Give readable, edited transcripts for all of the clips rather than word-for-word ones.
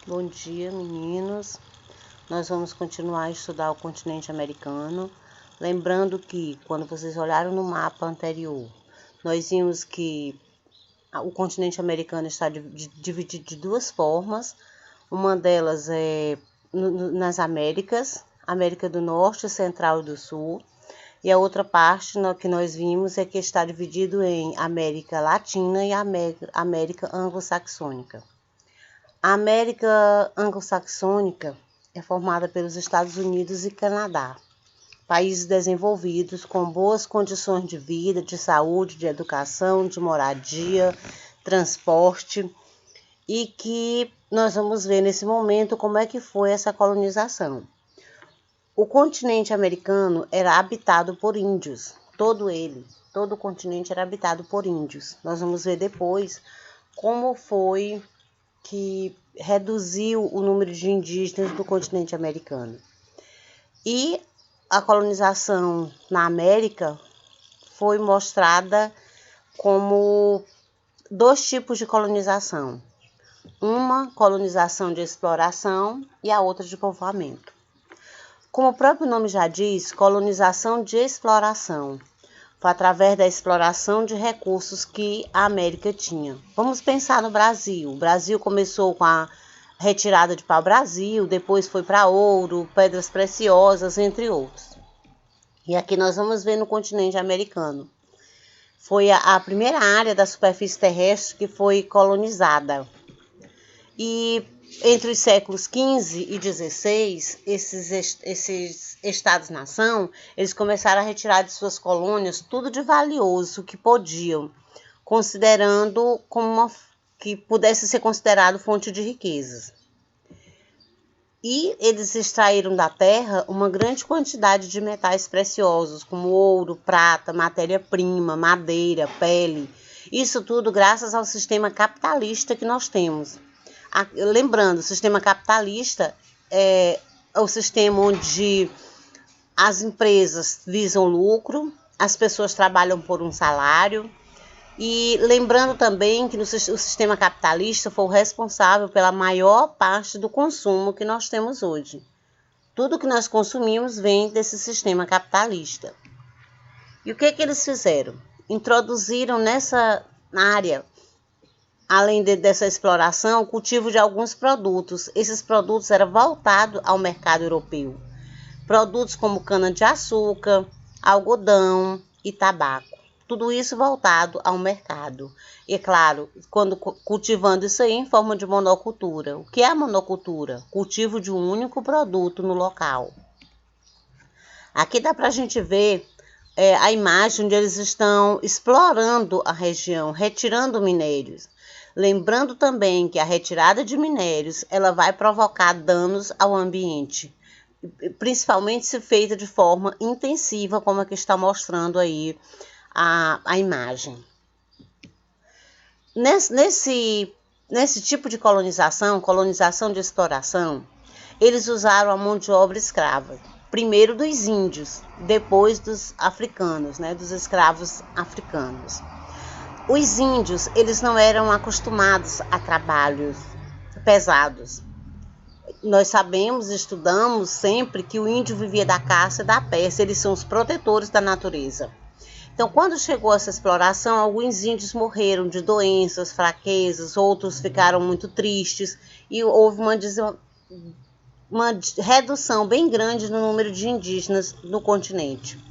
Bom dia, meninos. Nós vamos continuar a estudar o continente americano. Lembrando que, quando vocês olharam no mapa anterior, nós vimos que o continente americano está dividido de duas formas. Uma delas é nas Américas, América do Norte, Central e do Sul. E a outra parte que nós vimos é que está dividido em América Latina e América Anglo-Saxônica. A América Anglo-Saxônica é formada pelos Estados Unidos e Canadá, países desenvolvidos com boas condições de vida, de saúde, de educação, de moradia, transporte, e que nós vamos ver nesse momento como é que foi essa colonização. O continente americano era habitado por índios, todo o continente era habitado por índios. Nós vamos ver depois como foi que reduziu o número de indígenas do continente americano. E a colonização na América foi mostrada como dois tipos de colonização. Uma colonização de exploração e a outra de povoamento. Como o próprio nome já diz, colonização de exploração. Foi através da exploração de recursos que a América tinha. Vamos pensar no Brasil. O Brasil começou com a retirada de pau-brasil, depois foi para ouro, pedras preciosas, entre outros. E aqui nós vamos ver no continente americano. Foi a primeira área da superfície terrestre que foi colonizada. E entre os séculos XV e XVI, esses estados-nação, eles começaram a retirar de suas colônias tudo de valioso que podiam, considerando como que pudesse ser considerado fonte de riquezas. E eles extraíram da terra uma grande quantidade de metais preciosos, como ouro, prata, matéria-prima, madeira, pele. Isso tudo graças ao sistema capitalista que nós temos. Lembrando, o sistema capitalista é o sistema onde as empresas visam lucro, as pessoas trabalham por um salário. E lembrando também que o sistema capitalista foi o responsável pela maior parte do consumo que nós temos hoje. Tudo que nós consumimos vem desse sistema capitalista. E o que eles fizeram? Introduziram nessa área, além dessa exploração, o cultivo de alguns produtos. Esses produtos eram voltados ao mercado europeu. Produtos como cana-de-açúcar, algodão e tabaco. Tudo isso voltado ao mercado. E, claro, quando cultivando isso aí em forma de monocultura. O que é a monocultura? Cultivo de um único produto no local. Aqui dá para a gente ver a imagem onde eles estão explorando a região, retirando minérios. Lembrando também que a retirada de minérios ela vai provocar danos ao ambiente, principalmente se feita de forma intensiva, como aqui está mostrando aí a imagem. Nesse tipo de colonização de exploração, eles usaram a mão de obra escrava, primeiro dos índios, depois dos africanos, dos escravos africanos. Os índios, eles não eram acostumados a trabalhos pesados. Nós sabemos, estudamos sempre que o índio vivia da caça e da pesca, eles são os protetores da natureza. Então, quando chegou essa exploração, alguns índios morreram de doenças, fraquezas, outros ficaram muito tristes e houve uma redução bem grande no número de indígenas no continente.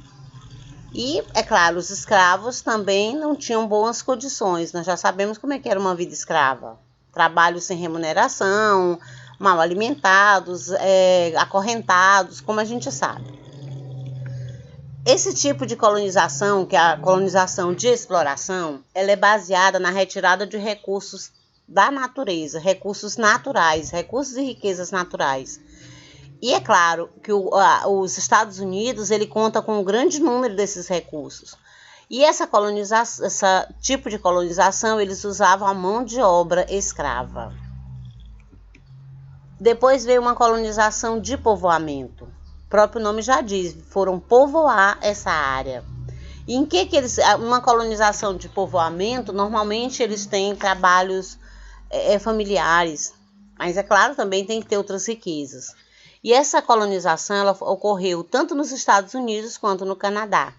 E, é claro, os escravos também não tinham boas condições. Nós já sabemos como é que era uma vida escrava. Trabalho sem remuneração, mal alimentados, acorrentados, como a gente sabe. Esse tipo de colonização, que é a colonização de exploração, ela é baseada na retirada de recursos da natureza, recursos naturais, recursos e riquezas naturais. E é claro que os Estados Unidos ele conta com um grande número desses recursos. E esse tipo de colonização, eles usavam a mão de obra escrava. Depois veio uma colonização de povoamento. O próprio nome já diz, foram povoar essa área. E em que eles... Uma colonização de povoamento, normalmente eles têm trabalhos familiares. Mas, é claro, também tem que ter outras riquezas. E essa colonização ela ocorreu tanto nos Estados Unidos quanto no Canadá.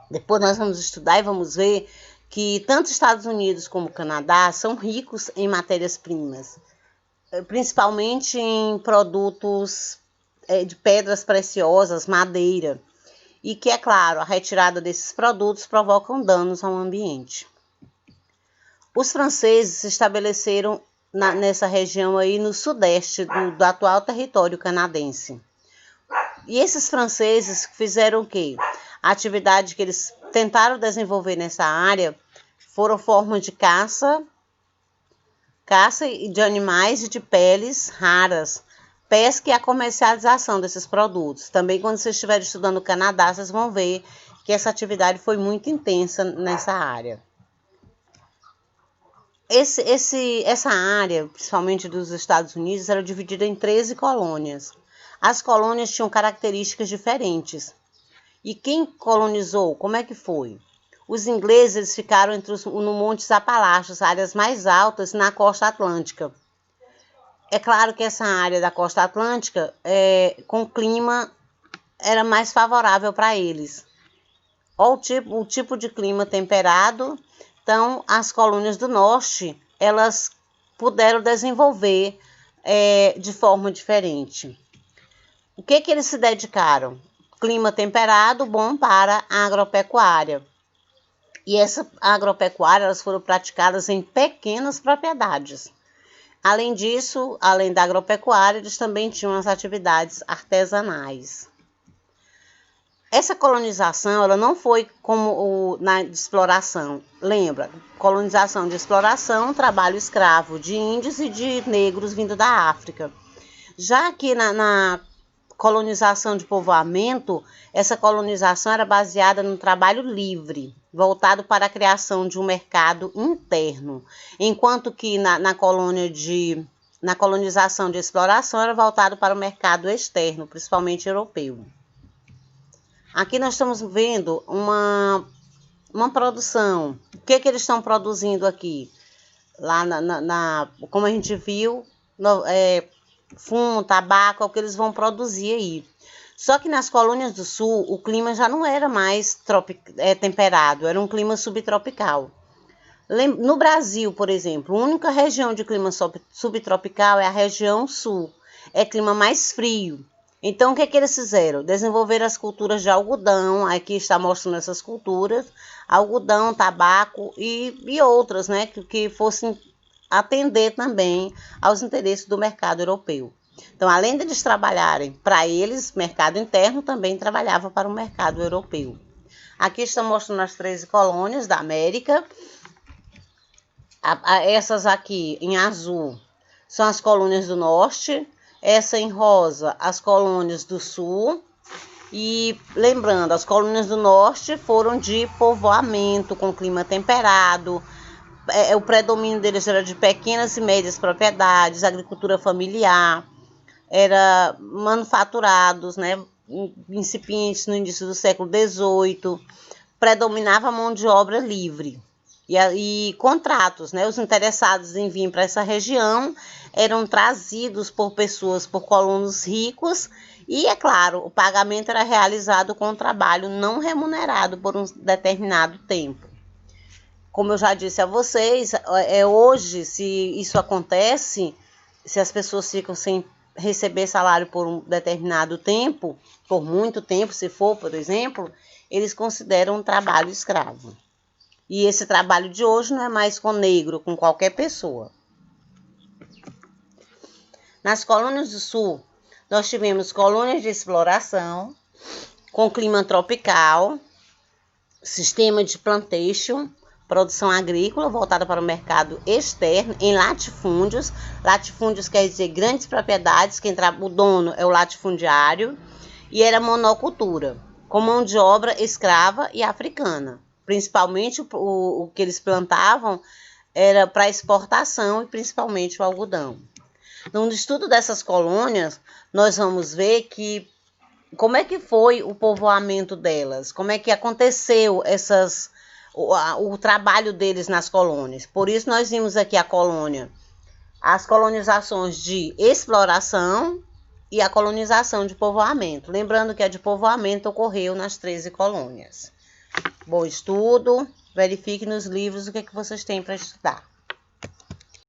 Depois nós vamos estudar e vamos ver que tanto Estados Unidos como Canadá são ricos em matérias-primas, principalmente em produtos de pedras preciosas, madeira, e que, é claro, a retirada desses produtos provocam danos ao ambiente. Os franceses se estabeleceram nessa região aí no sudeste do atual território canadense. E esses franceses fizeram o quê? A atividade que eles tentaram desenvolver nessa área foram formas de caça de animais e de peles raras, pesca e a comercialização desses produtos. Também quando vocês estiverem estudando o Canadá, vocês vão ver que essa atividade foi muito intensa nessa área. Essa área, principalmente dos Estados Unidos, era dividida em 13 colônias. As colônias tinham características diferentes. E quem colonizou? Como é que foi? Os ingleses eles ficaram no Montes Apalaches, áreas mais altas na costa atlântica. É claro que essa área da costa atlântica, com clima, era mais favorável para eles. O tipo de clima temperado. Então, as colônias do norte, elas puderam desenvolver de forma diferente. O que eles se dedicaram? Clima temperado, bom para a agropecuária. E essa agropecuária, elas foram praticadas em pequenas propriedades. Além disso, além da agropecuária, eles também tinham as atividades artesanais. Essa colonização, ela não foi como na exploração. Lembra? Colonização de exploração, trabalho escravo de índios e de negros vindo da África. Já que na colonização de povoamento, essa colonização era baseada no trabalho livre, voltado para a criação de um mercado interno, enquanto que na colonização de exploração era voltado para o mercado externo, principalmente europeu. Aqui nós estamos vendo uma produção. O que eles estão produzindo aqui? Lá como a gente viu, fumo, tabaco, é o que eles vão produzir aí. Só que nas colônias do sul, o clima já não era mais temperado, era um clima subtropical. No Brasil, por exemplo, a única região de clima subtropical é a região sul. É clima mais frio. Então, o que eles fizeram? Desenvolver as culturas de algodão, aqui está mostrando essas culturas, algodão, tabaco e outras, né, que fossem atender também aos interesses do mercado europeu. Então, além de eles trabalharem para eles, mercado interno, também trabalhava para o mercado europeu. Aqui está mostrando as 13 colônias da América. Essas aqui, em azul, são as colônias do norte. Essa em rosa, as colônias do sul. E lembrando, as colônias do norte foram de povoamento, com clima temperado. O predomínio deles era de pequenas e médias propriedades, agricultura familiar, era manufaturados, né, incipientes no início do século XVIII, predominava a mão de obra livre. E contratos, né, os interessados em vir para essa região eram trazidos por colonos ricos e, é claro, o pagamento era realizado com trabalho não remunerado por um determinado tempo. Como eu já disse a vocês, hoje, se isso acontece, se as pessoas ficam sem receber salário por um determinado tempo, por muito tempo, se for, por exemplo, eles consideram um trabalho escravo. E esse trabalho de hoje não é mais com negro, com qualquer pessoa. Nas colônias do sul, nós tivemos colônias de exploração, com clima tropical, sistema de plantation, produção agrícola voltada para o mercado externo, em latifúndios. Latifúndios quer dizer grandes propriedades, o dono é o latifundiário, e era monocultura, com mão de obra escrava e africana. Principalmente o que eles plantavam era para exportação e principalmente o algodão. No estudo dessas colônias, nós vamos ver como é que foi o povoamento delas, como é que aconteceu o trabalho deles nas colônias. Por isso nós vimos aqui a colônia as colonizações de exploração e a colonização de povoamento. Lembrando que a de povoamento ocorreu nas 13 colônias. Bom estudo, verifique nos livros o que vocês têm para estudar.